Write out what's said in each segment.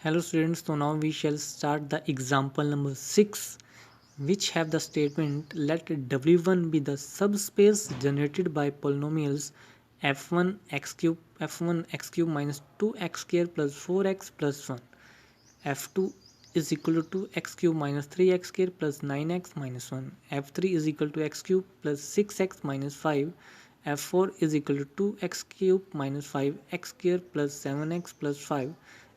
Hello students, so now we shall start the example number 6 which have the statement let W1 be the subspace generated by polynomials f1 x cube minus 2x square plus 4x plus 1 f2 is equal to 2x cube minus 3x square plus 9x minus 1 f3 is equal to x cube plus 6x minus 5 f4 is equal to 2x cube minus 5x square plus 7x plus 5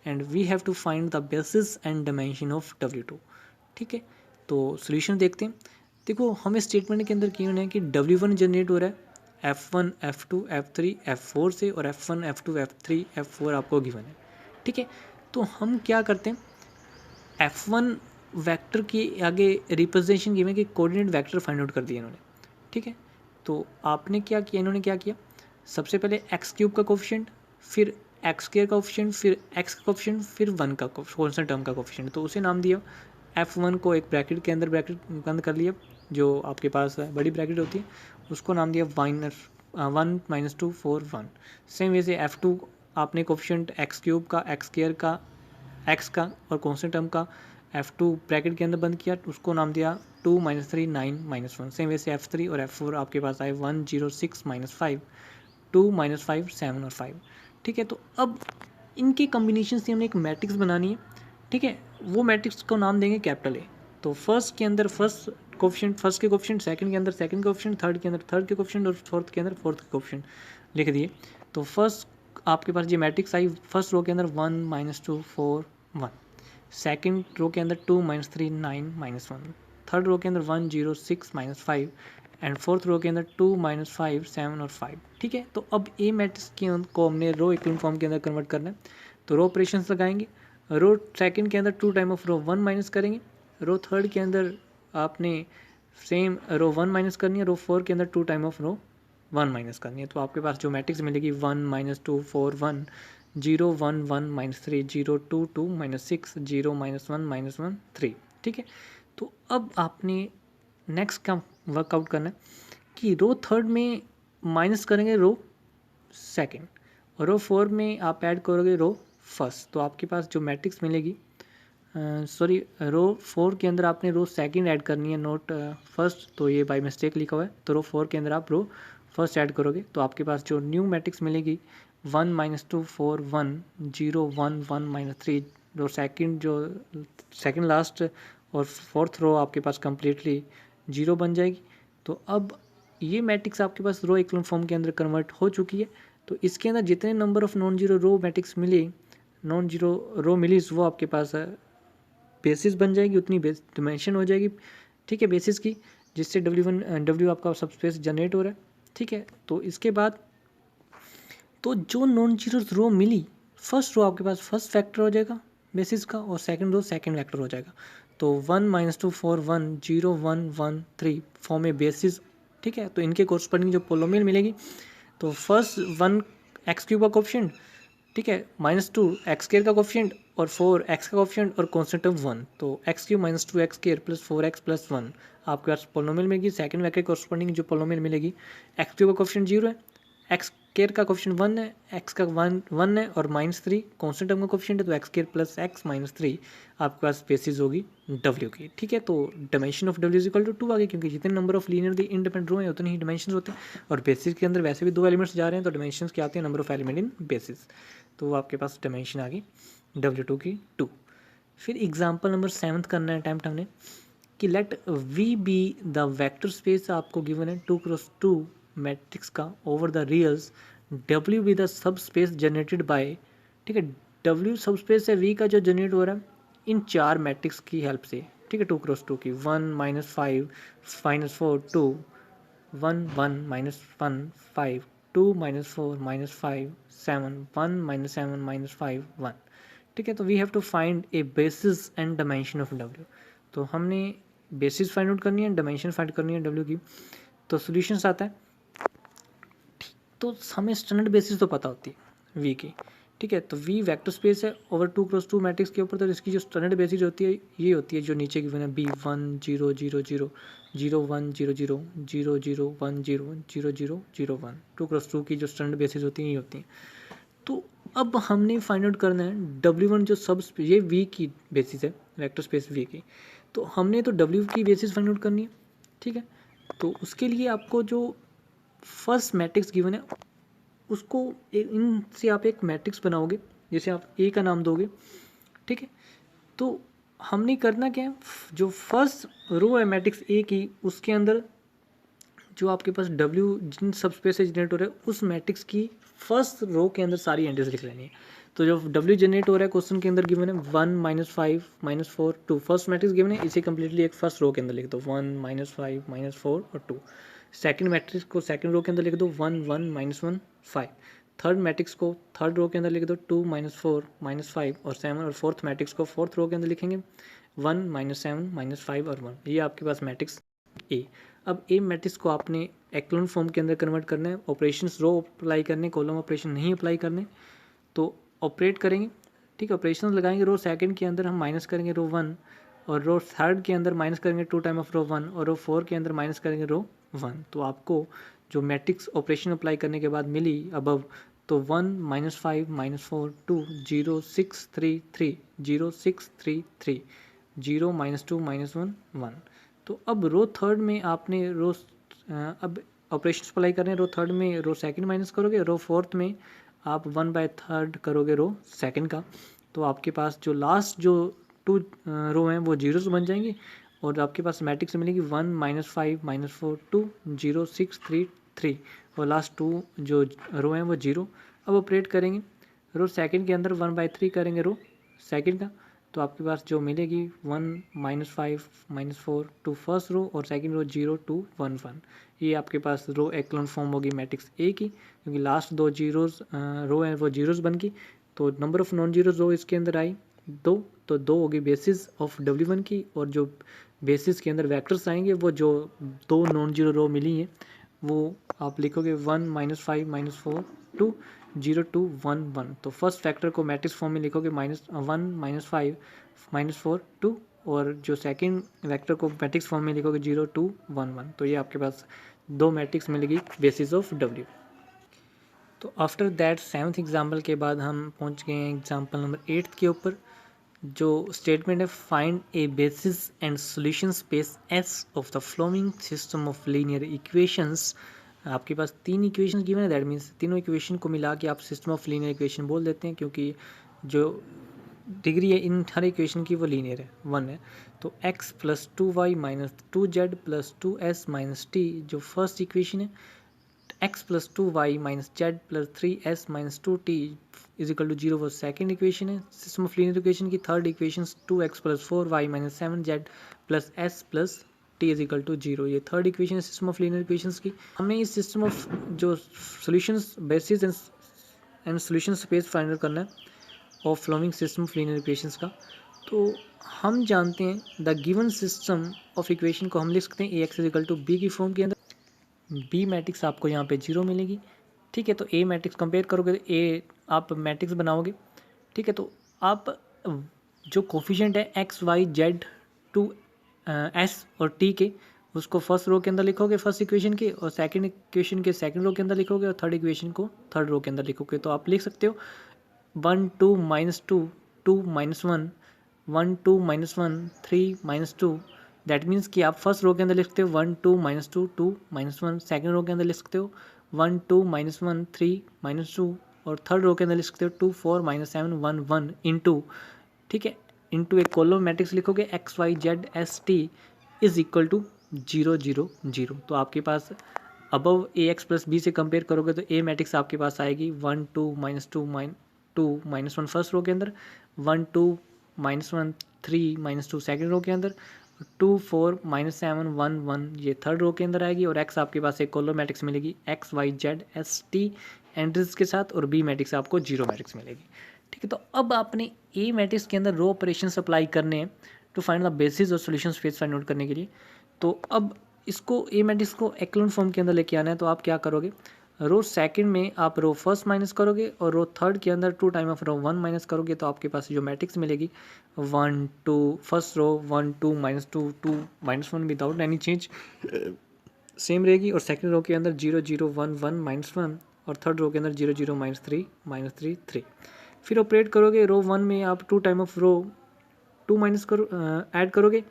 and we have to find the basis and dimension of W2। ठीक है, तो solution देखते हैं। देखो हमें statement के अंदर given है कि W1 जनरेट हो रहा है F1 F2 F3 F4 से और F1 F2 F3 F4 आपको गिवन है। ठीक है, तो हम क्या करते हैं, F1 वेक्टर के आगे रिप्रेजेंटेशन गिवन कि कोऑर्डिनेट वेक्टर फाइंड आउट कर दिया इन्होंने। ठीक है, तो आपने क्या किया, इन्होंने क्या किया, सबसे पहले एक्स क्यूब का कोफिशिएंट, फिर एक्स स्क्वायर का कोफिशिएंट, फिर एक्स का कोफिशिएंट, फिर वन का कॉन्स्टेंट टर्म का कोफिशिएंट, तो उसे नाम दिया F1 को एक ब्रैकेट के अंदर ब्रैकेट बंद कर लिया, जो आपके पास बड़ी ब्रैकेट होती है उसको नाम दिया 1 - 2 4 1। सेम वे से F2 आपने कोफिशिएंट एक्स क्यूब का, एक्स स्क्वायर का, एक्स का और कॉन्स्टेंट टर्म का F2 ब्रैकेट के अंदर बंद किया, उसको नाम दिया 2 - 3 9 - 1। सेम वैसे F3 और F4 आपके पास आए 1 0 6 - 5 2 - 5 7 और 5। ठीक है, तो अब इनके कॉम्बिनेशन से हमें एक मैट्रिक्स बनानी है। ठीक है, वो मैट्रिक्स को नाम देंगे कैपिटल ए। तो फर्स्ट के अंदर फर्स्ट कोफिशिएंट, फर्स्ट के कोफिशिएंट, सेकंड के अंदर सेकंड के कोफिशिएंट, थर्ड के अंदर थर्ड के कोफिशिएंट और फोर्थ के अंदर फोर्थ के कोफिशिएंट लिख दिए। तो फर्स्ट आपके पास ये मैट्रिक्स आई, फर्स्ट रो के अंदर 1 - 2 4 1, सेकंड रो के अंदर 2 - 3 9 - 1, थर्ड रो के अंदर 1 0 6 - 5 एंड फोर्थ रो के अंदर 2 - 5 7 और 5। ठीक है, तो अब ए मैट्रिक्स को हमने रो इक्विवेलेंट फॉर्म के अंदर कन्वर्ट करना है, तो रो ऑपरेशंस लगाएंगे। रो सेकंड के अंदर 2 टाइम ऑफ रो 1 माइनस करेंगे, रो थर्ड के अंदर आपने सेम रो 1 माइनस करनी है, रो 4 के अंदर 2 टाइम ऑफ रो 1 माइनस करनी है। तो आपके पास जो मैट्रिक्स मिलेगी 1 - 2 4 1 0 1 1 - 3 0 2 2 - 6 0 - 1 - 1 3। ठीक है, तो अब आपने नेक्स्ट का वर्कआउट करना है कि रो थर्ड में माइनस करेंगे रो सेकंड और रो 4 में आप ऐड करोगे रो फर्स्ट, तो आपके पास जो मैट्रिक्स मिलेगी, सॉरी रो 4 के अंदर आपने रो सेकंड ऐड करनी है, नोट फर्स्ट, तो ये बाय मिस्टेक लिखा हुआ है। तो रो 4 के अंदर आप रो फर्स्ट ऐड करोगे, तो आपके पास जो न्यू मैट्रिक्स मिलेगी 1 - 2 4 1 0 1 1 - 3, जो सेकंड लास्ट और फोर्थ रो आपके पास कम्प्लीटली 0 बन जाएगी। तो अब ये मैट्रिक्स आपके पास रो इक्विवेलेंट फॉर्म के अंदर कन्वर्ट हो चुकी है। तो इसके अंदर जितने number of non zero row matrix मिली, नॉन जीरो रो मिली, वो आपके पास बेसिस बन जाएगी, उतनी डिमेंशन हो जाएगी। ठीक है, बेसिस की, जिससे W आपका सबस्पेस जनरेट हो रहा है। ठीक है, तो इसके बाद तो जो नॉन जीरो रो मिली, फर्स्ट रो आपके पास फर्स्ट फैक्टर हो जाएगा बेसिस का और सेकंड रो सेकंड वेक्टर हो जाएगा। तो 1 - 2 4 1 0 1 1 3 फॉर्म ए बेसिस। ठीक है, तो इनके कोरस्पॉन्डिंग जो पोलोमियल मिलेगी, तो फर्स्ट 1 एक्स क्यूब का कोफिशिएंट, ठीक है, -2 एक्स स्क्वायर का कोफिशिएंट और 4 एक्स का कोफिशिएंट और कॉन्स्टेंट टर्म 1, तो x cube -2 x square plus 4x plus 1 आपके पास पोलोमियल मिलेगी। सेकंड वेक्टर कोरस्पॉन्डिंग जो पोलोमियल मिलेगी, एक्स क्यूब का कोफिशिएंट 0 है, एक्स स्क्वायर का कोफिशिएंट 1 है, एक्स का 1 है और -3 कॉन्स्टेंट टर्म का कोफिशिएंट है, तो एक्स स्क्वायर प्लस एक्स -3 आपके पास बेसिस होगी W की। ठीक है, तो dimension of W is equal to 2 आ गई, क्योंकि जितने number of linearly independent row हैं उतने ही डायमेंशन होते हैं, और बेसिस के अंदर वैसे भी 2 एलिमेंट्स जा रहे हैं, तो डायमेंशन क्या आते हैं, number of element in basis. तो आपके पास डायमेंशन आ गई W2 की 2। फिर एग्जांपल नंबर 7 करना है अटैम्प्ट हमने कि let V be the vector space आपको गिवन है 2x2 मैट्रिक्स का over the reals, W be the subspace generated by, ठीक है, W सब स्पेस है V का जो जनरेट हो रहा है इन 4 मैट्रिक्स की हेल्प से। ठीक है, 2x2 की 1 - 5 -4 2 1 1 -1 5 2 -4 -5 7 1 - 7 -5 1। ठीक है, तो we have to find a basis and dimension of W। तो हमने बेसिस फाइंड आउट करनी है, डायमेंशन फाइंड करनी है W की। तो सॉल्यूशंस आता है, तो हमें स्टैंडर्ड बेसिस तो पता होती है V की। ठीक है, तो V वेक्टर स्पेस है ओवर 2x2 मैट्रिक्स के ऊपर, तो इसकी जो स्टैंडर्ड बेसिस होती है ये होती है जो नीचे गिवन है B 1 0 0 0 0 1 0 0 0 0 1 0 0 0 0 1। 2x2 की जो स्टैंडर्ड बेसिस होती हैं ये होती हैं। तो अब हमने फाइंड आउट करना है W1 जो सब ये V की बेसिस है, वेक्टर स्पेस V की, तो हमने तो W की बेसिस फाइंड आउट करनी है, ठीक है। तो उसके लिए आपको जो फर्स्ट मैट्रिक्स गिवन है उसको इनसे आप एक मैट्रिक्स बनाओगे, जैसे आप A का नाम दोगे, ठीक है। तो हमने करना क्या है, जो फर्स्ट रो है मैट्रिक्स A की, उसके अंदर जो आपके पास W जिन सब स्पेस से जनरेट हो रहा है उस मैट्रिक्स की फर्स्ट रो के अंदर सारी एंट्रीज लिख लेनी है। तो जो W जनरेट हो रहा है क्वेश्चन के अंदर गिवन है 1 -5 -4 2, फर्स्ट मैट्रिक्स गिवन है, इसे कम्प्लीटली एक फर्स्ट रो के अंदर लिख दो 1 -5 -4 और 2। सेकंड मैट्रिक्स को सेकंड रो के अंदर लिख दो 1 1 -1 5। थर्ड मैट्रिक्स को थर्ड रो के अंदर लिख दो 2 -4 -5 और 7। और फोर्थ मैट्रिक्स को फोर्थ रो के अंदर लिखेंगे 1 -7 -5 और 1। ये आपके पास मैट्रिक्स ए। अब ए मैट्रिक्स को आपने एक्लोन फॉर्म के अंदर कन्वर्ट करना है, ऑपरेशंस रो अप्लाई करने, कॉलम ऑपरेशन नहीं अप्लाई करने, तो ऑपरेट करेंगे, ठीक है। ऑपरेशन लगाएंगे, रो सेकंड के अंदर हम माइनस करेंगे रो 1, और रो थर्ड के अंदर माइनस करेंगे 2 टाइम ऑफ रो 1, और रो 4 के अंदर माइनस करेंगे रो 1। तो आपको जो मैट्रिक्स ऑपरेशन अप्लाई करने के बाद मिली अबव, तो 1 -5 -4 2 0 6 3 3 0 6 3 3 0 -2 -1 1। तो अब रो थर्ड में आपने अब ऑपरेशन अप्लाई कर रहे हैं, रो थर्ड में रो सेकंड माइनस करोगे, रो फोर्थ में आप 1/3 करोगे रो सेकंड का। तो आपके पास जो लास्ट जो 2 रो हैं वो जीरोस बन जाएंगे, और आपके पास मैट्रिक्स मिलेगी 1 -5 -4 2 0 6 3 3, और लास्ट 2 जो रो हैं वो जीरो। अब ऑपरेट करेंगे, रो सेकंड के अंदर 1/3 करेंगे रो सेकंड का, तो आपके पास जो मिलेगी 1 -5 -4 टू फर्स्ट रो, और सेकंड रो 0 2 1 1। ये आपके पास रो एक्लोन फॉर्म होगी मैट्रिक्स ए की, क्योंकि लास्ट 2 जीरोस रो हैं वो जीरोस बन गई, तो नंबर ऑफ नॉन जीरोस रो इसके अंदर आई 2, तो 2 होगी बेसिस ऑफ W1 की, और जो बेसिस के अंदर वेक्टर्स आएंगे वो जो 2 नॉन जीरो रो मिली हैं वो आप लिखोगे 1 -5 -4 2 0 2 1 1। तो फर्स्ट फैक्टर को मैट्रिक्स फॉर्म में लिखोगे -1 -5 -4 2, और जो सेकंड वेक्टर को मैट्रिक्स फॉर्म में लिखोगे 0 2 1 1। तो ये आपके पास 2 मैट्रिक्स मिलेगी बेसिस ऑफ W। तो आफ्टर दैट 7th एग्जाम्पल के बाद हम पहुंच गए हैं एग्जाम्पल नंबर 8 के ऊपर, जो स्टेटमेंट है find a basis and solution space S of the following system of linear equations. आपके पास 3 इक्वेशन गिवन है, दैट मीन्स तीनों इक्वेशन को मिला के आप सिस्टम ऑफ लीनियर इक्वेशन बोल देते हैं, क्योंकि जो डिग्री है इन हर इक्वेशन की वो लीनियर है, 1 है। तो x + 2y - 2z + 2s - t जो फर्स्ट इक्वेशन है, x + 2y - z + 3s - 2t = 0 वो सेकंड इक्वेशन है सिस्टम ऑफ लीनियर इक्वेशन की। Third equation 2x + 4y - 7z + s + t = 0, ये थर्ड इक्वेशन है सिस्टम ऑफ लीनियर इक्वेशंस की। हमें इस सिस्टम ऑफ जो solutions basis and solution space find करना है of following system of linear equations का। तो हम जानते हैं the given system of equation को हम लिख सकते हैं Ax = b की फॉर्म के अंदर। बी मैट्रिक्स आपको यहाँ पे 0 मिलेगी, ठीक है। तो ए मैट्रिक्स कंपेयर करोगे तो ए आप मैट्रिक्स बनाओगे, ठीक है। तो आप जो कोफिशिएंट है x Y z to s और टी के, उसको फर्स्ट रो के अंदर लिखोगे फर्स्ट इक्वेशन के, और सेकंड इक्वेशन के सेकंड रो के अंदर लिखोगे, और थर्ड इक्वेशन को थर्ड रो के अंदर लिखोगे। तो आप लिख सकते हो 1 2 -2 2 -1 1 2 -1 3 -2। दैट मीन्स कि आप फर्स्ट रो के अंदर लिखते हो 1 2 -2 2 -1, सेकंड रो के अंदर लिख सकते हो 1 2 -1 3 -2, और थर्ड रो के अंदर लिख सकते हो 2 4 -7 1 1 इंटू, ठीक है, इंटू एक कॉलम मैट्रिक्स लिखोगे x y z s t = 0 0 0। तो आपके पास अबव ax + b से कंपेयर करोगे तो a मैट्रिक्स आपके पास आएगी 1 2 -2 2 -1 फर्स्ट रो के अंदर, 1 2 -1 3 -2 सेकंड रो के अंदर, 2 4 -7 1 1 ये थर्ड रो के अंदर आएगी, और x आपके पास एक कॉलम मैट्रिक्स मिलेगी x y z s t entries के साथ, और b मैट्रिक्स आपको 0 मैट्रिक्स मिलेगी, ठीक है। तो अब आपने ए मैट्रिक्स के अंदर रो ऑपरेशन अप्लाई करने हैं टू फाइंड द बेसिस और सॉल्यूशन स्पेस फाइंड आउट करने के लिए। तो अब इसको ए मैट्रिक्स को एक्लोन फॉर्म के अंदर लेके आना है, तो आप क्या करोगे, रो सेकंड में आप रो फर्स्ट माइनस करोगे, और रो थर्ड के अंदर 2 टाइम ऑफ रो 1 माइनस करोगे, तो आपके पास जो मैट्रिक्स मिलेगी 1 2 first row 1 2 -2 2 -1 without any change same रहेगी, और सेकंड रो के अंदर 0 0 1 1 -1 और थर्ड रो के अंदर 0 0 -3 3। फिर ऑपरेट करोगे, रो 1 में आप 2 टाइम ऑफ रो 2 माइनस करो ऐड करोगे,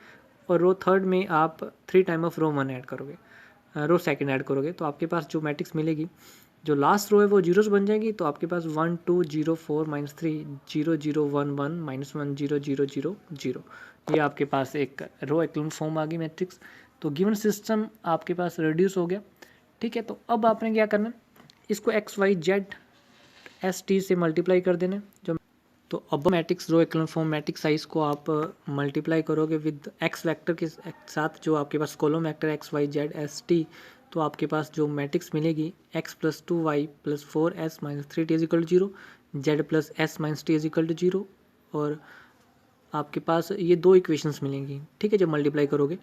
और रो थर्ड में आप 3 टाइम ऑफ रो 1 ऐड करोगे, रो सेकंड ऐड करोगे, तो आपके पास जो मैट्रिक्स मिलेगी, जो लास्ट रो है वो जीरोस बन जाएगी। तो आपके पास 1 2 0 4 -3 0 0 1 1 -1 0 0 0 0, ये आपके पास एक रो एक्लॉन फॉर्म आ गई मैट्रिक्स। तो गिवन सिस्टम आपके पास रिड्यूस हो गया। ठीक है, तो अब आपने क्या करना है, इसको x Y Z S t से मल्टीप्लाई कर देना जो। तो अब matrix row echelon form matrix size को आप मल्टीप्लाई करोगे विद एक्स वेक्टर के साथ, जो आपके पास column vector X Y Z S T. तो आपके पास जो मैट्रिक्स मिलेगी x + 2y + 4s - 3t = 0, z + s - t = 0, और आपके पास ये दो इक्वेशंस मिलेंगी। ठीक है, जब मल्टीप्लाई करोगे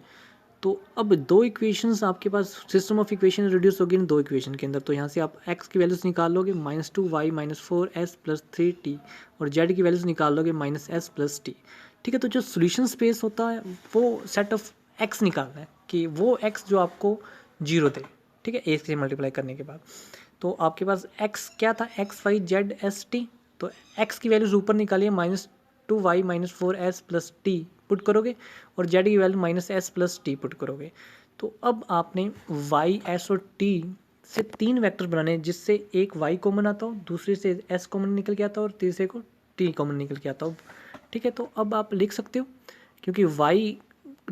तो अब दो इक्वेशंस आपके पास, सिस्टम ऑफ इक्वेशन रिड्यूस होगी इन दो इक्वेशन के अंदर। तो यहाँ से आप x की वैल्यूज निकाल लोगे -2y - 4s + 3t, और z की वैल्यूज निकाल लोगे -s + t। ठीक है, तो जो सोल्यूशन स्पेस होता है वो सेट ऑफ x निकालना है कि वो x जो आपको 0 दे। ठीक है, a से मल्टीप्लाई करने के बाद तो आपके पास x क्या था, x y z s t। तो x की वैल्यूज ऊपर निकालिए, -2y - 4s + t पुट करोगे, और z की वैल्यू -s + t पुट करोगे। तो अब आपने y s और t से 3 वेक्टर बनाने, जिससे एक y कॉमन आता हो, दूसरे से s कॉमन निकल के आता हो, और तीसरे को t कॉमन निकल के आता हो। ठीक है, तो अब आप लिख सकते हो, क्योंकि y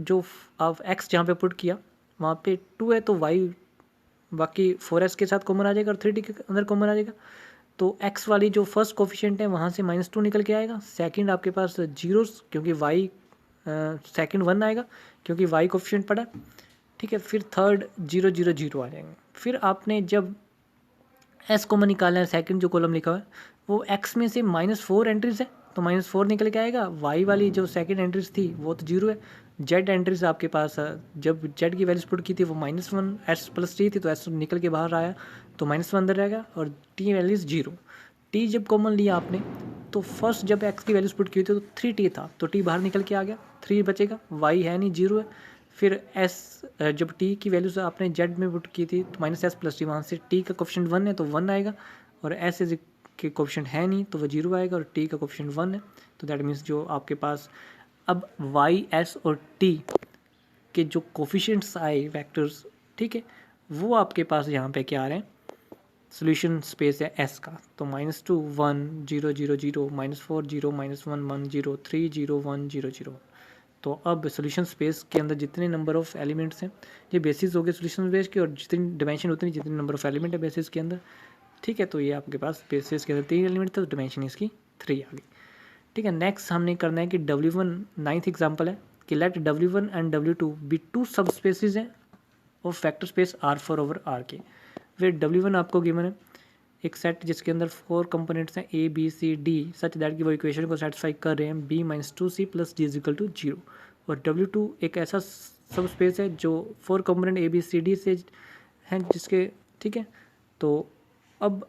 जो आप x जहाँ पे पुट किया वहाँ पे 2 है, तो y बाकी 4s के साथ कॉमन आ जाएगा और 3t के अंदर कॉमन आ जाएगा। तो x वाली जो फर्स्ट कोफिशिएंट है वहाँ से -2 निकल के आएगा। सेकंड आपके पास जीरोस, क्योंकि y सेकंड 1 आएगा, क्योंकि y कोफिशिएंट पड़ा। ठीक है, फिर थर्ड 0 0 0 आ जाएंगे। फिर आपने जब s कॉमन निकालना है, सेकंड जो कॉलम लिखा हुआ है वो x में से -4 एंट्रीज है, तो -4 निकल के आएगा। y वाली जो सेकंड एंट्रीज थी वो तो 0 है। z एंट्रीज आपके पास जब z की वैल्यूज पुट की थी वो -1 s + t थी, तो s निकल के बाहर आया, तो -1 अंदर रहेगा, और t वैल्यूज 0। t जब कॉमन लिया आपने, तो फर्स्ट जब x की वैल्यूज पुट की थी तो 3t था, तो t बाहर निकल के आ गया, 3 बचेगा, y है नहीं, 0 है। फिर s जब t की वैल्यूज आपने z में पुट की थी तो -s + t, वहाँ से t का कोफिशिएंट 1 है तो 1 आएगा, और s इज के कोफिशिएंट है नहीं तो वो 0 आएगा, और t का कोफिशिएंट 1 है। तो दैट मीन्स जो आपके पास अब y s और t के जो कोफिशिएंट्स आए वेक्टर्स, ठीक है, वो आपके पास यहाँ पे क्या आ रहे हैं, सोल्यूशन स्पेस है s का। तो -2 1 0 0 0 -4 0 -1 1 0 3 0 1 0 0। तो अब सोल्यूशन स्पेस के अंदर जितने नंबर ऑफ एलिमेंट्स हैं, ये बेसिस हो गए सोल्यूशन स्पेस के, और जितनी डिमेंशन होती है, जितने नंबर ऑफ एलिमेंट है बेसिस के अंदर। ठीक है, तो ये आपके पास बेसिस के अंदर 3 एलिमेंट थे, तो डिमेंशन इसकी 3 आ गई। ठीक है, नेक्स्ट हमने करना है कि W1 9th एग्जाम्पल है कि late W1 and W2 B 2 सब स्पेसिस हैं of vector space R4 over R के। फिर W1 आपको गिवन है एक सेट जिसके अंदर 4 कंपोनेंट्स हैं A B C D, such that कि वो इक्वेशन को सेटिस्फाई कर रहे हैं B - 2C + D = 0। और W2 एक ऐसा सब स्पेस है जो 4 component A B C D से हैं जिसके, ठीक है, तो अब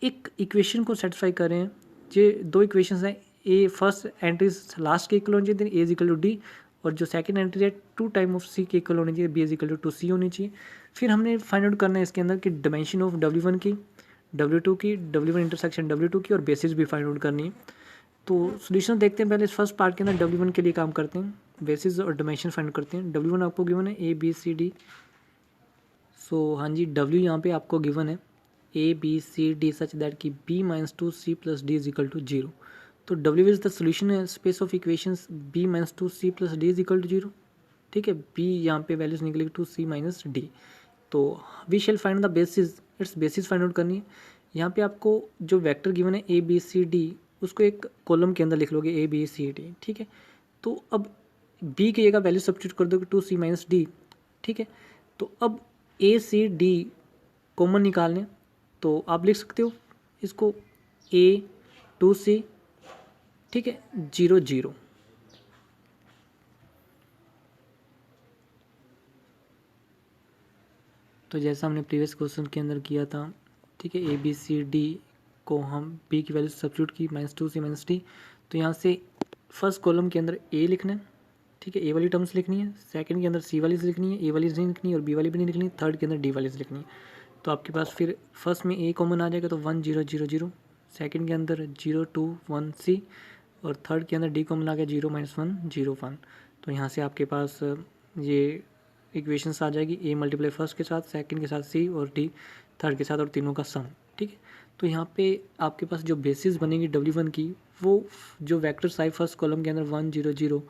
एक इक्वेशन को सेटिस्फाई कर रहे हैं। ये दो इक्वेशंस हैं, ए फर्स्ट एंट्री लास्ट के इक्वल होनी चाहिए, A = D, और जो सेकंड एंट्री है 2 टाइम ऑफ C के इक्वल होनी चाहिए, B = 2C होनी चाहिए। फिर हमने फाइंड आउट करना है इसके अंदर कि डिमेंशन ऑफ W1 की, W2 की, W1 इंटरसेक्शन W2 की, और बेसिस भी फाइंड आउट करनी है। तो सोल्यूशन देखते हैं, पहले इस फर्स्ट पार्ट के अंदर W1 के लिए काम करते हैं, बेसिस और डिमेंशन फाइंड करते हैं। W1 आपको गिवन है A B C D। सो हाँ जी, W यहाँ पे आपको गिवन है A B C D such that कि B - 2C + D = 0। तो W is the solution space of equations B - 2C + D = 0। ठीक है, B यहाँ पे वैल्यूज निकलेगी 2C - D। तो we shall find the basis, its basis find out करनी है। यहाँ पे आपको जो वेक्टर गिवन है A B C D, उसको एक कॉलम के अंदर लिख लोगे A B C D। ठीक है, तो अब B की जगह वैल्यू सब्स्टिट्यूट कर दोगे 2C - D। ठीक है, तो अब A C D कॉमन निकालने, तो आप लिख सकते हो इसको A 2C, ठीक है, 0 0। तो जैसा हमने प्रीवियस क्वेश्चन के अंदर किया था, ठीक है, A B C D को हम B की वैल्यू सब्स्टिट्यूट की -2C - D। तो यहाँ से फर्स्ट कॉलम के अंदर A लिखना है, ठीक है, A वाली टर्म्स लिखनी है, सेकंड के अंदर C वाली लिखनी है, A वाली नहीं लिखनी है और B वाली भी नहीं लिखनी है, थर्ड के अंदर D वाली लिखनी है। तो आपके पास फिर फर्स्ट में ए कॉमन आ जाएगा तो 1 0 0 0, सेकंड के अंदर 0 2 1 सी, और थर्ड के अंदर डी कॉमन आ गया 0 -1 0 1। तो यहाँ से आपके पास ये इक्वेशंस आ जाएगी, ए मल्टीप्लाई फर्स्ट के साथ, सेकंड के साथ सी, और डी थर्ड के साथ, और तीनों का सम। ठीक है, तो यहाँ पे आपके पास जो बेसिस बनेगी W1 की, वो जो वेक्टर्स आए फर्स्ट कॉलम के अंदर 1 0 0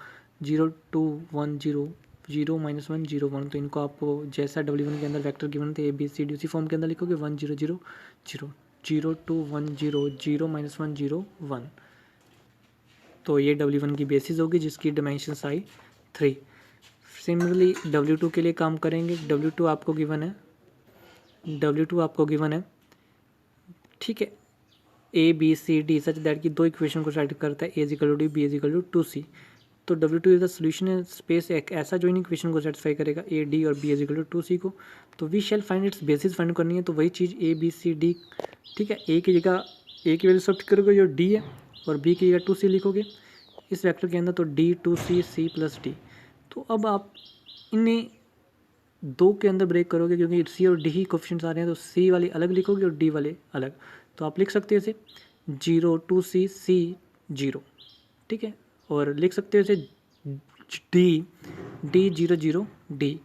0 2 1 0 0 -1 0 1, तो इनको आपको जैसा W1 के अंदर वेक्टर गिवन थे ABCD उसी फॉर्म के अंदर लिखोगे 1 0 0 0 0 2 1 0 0 -1 0 1। तो ये W1 की बेसिस होगी जिसकी डायमेंशंस आई 3। सिमिलरली W2 के लिए काम करेंगे। W2 आपको गिवन है, ठीक है, ABCD सच दैट की दो इक्वेशन को सेट करता है, A = D B = 2C। तो W2 इज द सोल्यूशन है स्पेस एक ऐसा जो इन इक्वेशन को सेटिस्फाई करेगा A D और B = 2C को। तो we shall find its basis find करनी है, तो वही चीज़ ABCD, ठीक है, A की जगह A की वैल्यू सब्स्टिट्यूट करोगे जो D है, और B की जगह 2C लिखोगे इस वेक्टर के अंदर, तो D 2C C + D। तो अब आप इन्हें दो के अंदर ब्रेक करोगे क्योंकि C और D ही कोफिशिएंट्स आ रहे हैं, तो C वाले अलग लिखोगे और D वाले अलग। तो आप लिख सकते हो इसे 0 2C C 0, ठीक है, और लिख सकते हो इसे D 0 0 D।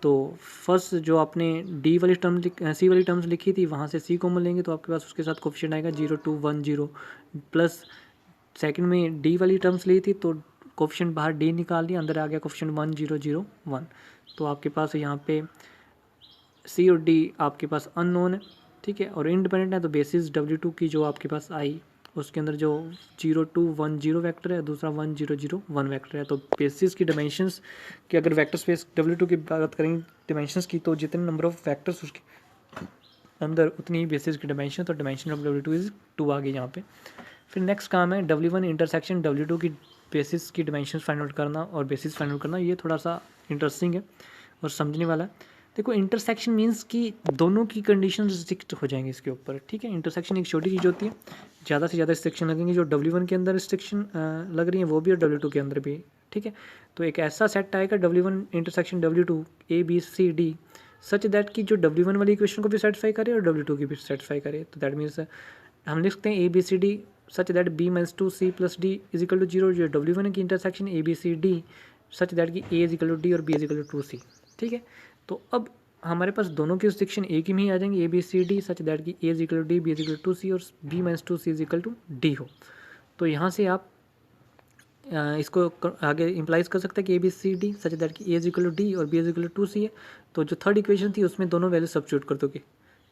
तो फर्स्ट जो आपने D वाली टर्म C वाली टर्म्स लिखी थी वहाँ से C कॉमन लेंगे तो आपके पास उसके साथ कोफिशिएंट आएगा 0 2 1 0, प्लस सेकंड में D वाली टर्म्स ली थी तो कोफिशिएंट बाहर D निकाल दिया, अंदर आ गया कोफिशिएंट 1 0 0 1। तो आपके पास यहाँ पे C और D आपके पास अननोन है, ठीक है, और इंडिपेंडेंट है। तो बेसिस W2 की जो आपके पास आई उसके अंदर जो 0 2 1 0 वेक्टर है, दूसरा 1 0 0 1 वेक्टर है। तो बेसिस की डायमेंशंस की अगर वेक्टर स्पेस W2 की बात करेंगे डायमेंशंस की, तो जितने नंबर ऑफ वेक्टर्स उसके अंदर उतनी ही बेसिस की डायमेंशन, तो डायमेंशन ऑफ W2 इज 2 आ गई यहाँ पे। फिर नेक्स्ट काम है W1 इंटरसेक्शन W2 की बेसिस की डायमेंशंस फाइंड आउट करना और बेसिस फाइंड आउट करना। ये थोड़ा सा इंटरेस्टिंग है और समझने वाला है। देखो इंटरसेक्शन मीन्स कि दोनों की कंडीशन रिस्ट्रिक्ट हो जाएंगे इसके ऊपर, ठीक है। इंटरसेक्शन एक छोटी चीज़ होती है, ज़्यादा से ज़्यादा रिस्ट्रिक्शन लगेंगी, जो W1 के अंदर रिस्ट्रिक्शन लग रही है वो भी और W2 के अंदर भी, ठीक है। तो एक ऐसा सेट आएगा W1 intersection W2 ABCD such that कि जो W1 वाली इक्वेशन को भी सेटिस्फाई करे और W2 की भी सेटिस्फाई करे। तो दैट मीन्स हम लिख सकते हैं ABCD such that B - 2C + D = 0, जो W1 की इंटरसेक्शन ABCD सच दैट कि A = D और B = 2C, ठीक है। तो अब हमारे पास दोनों की रिस्ट्रिक्शन एक ही में ही आ जाएंगे, ABCD सच दैट कि A = D B = 2C और B - 2C = D हो। तो यहाँ से आप इसको आगे इम्प्लाइज कर सकते हैं कि ABCD सच दैट कि A = D और B = 2C है। तो जो थर्ड इक्वेशन थी उसमें दोनों वैल्यू सब्स्टिट्यूट कर दोगे,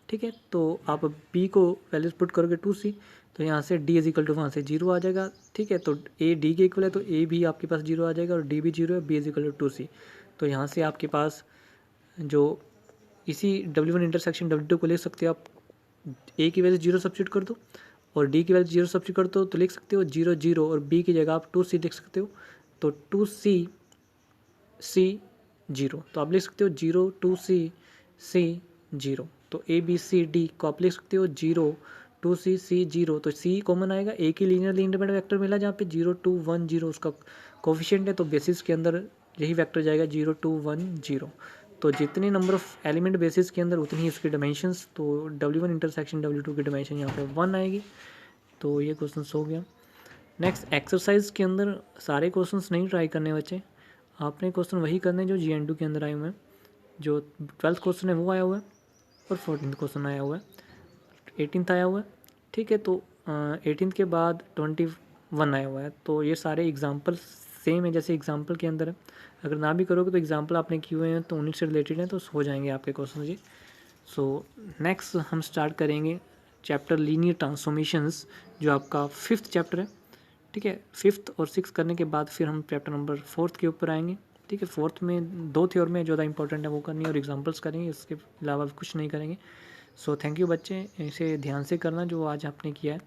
ठीक है। तो आप B को वैल्यूज पुट करोगे 2C, तो यहाँ से D = वहाँ से 0 आ जाएगा, ठीक है। तो A D के इक्वल है तो A भी आपके पास 0 आ जाएगा और D भी 0 है, B = 2C। तो यहाँ से आपके पास जो इसी W1 इंटरसेक्शन W2 को लिख सकते हो आप, A की वैल्यू 0 सब्स्टिट्यूट कर दो और D की वैल्यू 0 सब्स्टिट्यूट कर दो, तो लिख सकते हो 0 0 और B की जगह आप 2C लिख सकते हो, तो 2C C 0। तो आप लिख सकते हो 0 2C C 0। तो ABCD को आप लिख सकते हो 0 2C C 0। तो C कॉमन आएगा, A की लीनियरली इंडिपेंडेंट वेक्टर मिला जहाँ पे 0 2 1 0 उसका कोफिशिएंट है, तो बेसिस के अंदर यही वेक्टर जाएगा 0 2 1 0। तो जितने नंबर ऑफ एलिमेंट बेसिस के अंदर उतनी ही उसकी डायमेंशंस। तो W1 इंटरसेक्शन W2 की डायमेंशन यहाँ पे 1 आएगी। तो ये क्वेश्चन हो गया। नेक्स्ट एक्सरसाइज के अंदर सारे क्वेश्चंस नहीं ट्राई करने बच्चे, आपने क्वेश्चन वही करने जो GN2 के अंदर आए हुए हैं। जो 12th क्वेश्चन है वो आया हुआ है और 14th क्वेश्चन आया हुआ है, 18th आया हुआ है, ठीक है। तो 18th के बाद 21 आया हुआ है। तो ये सारे एग्जाम्पल सेम है जैसे एग्जाम्पल के अंदर है। अगर ना भी करोगे तो एग्जाम्पल आपने किए हुए हैं तो उन्हीं से रिलेटेड हैं, तो हो जाएंगे आपके क्वेश्चन जी। सो नेक्स्ट हम स्टार्ट करेंगे चैप्टर लीनियर ट्रांसफॉर्मेशंस, जो आपका 5th चैप्टर है, ठीक है। 5th और 6th करने के बाद फिर हम चैप्टर नंबर 4th के ऊपर आएंगे, ठीक है। 4th में 2 थ्योरम में ज़्यादा इंपॉर्टेंट है वो करनी है और एग्जाम्पल्स करेंगे, इसके अलावा कुछ नहीं करेंगे। सो थैंक यू बच्चे, इसे ध्यान से करना जो आज आपने किया है।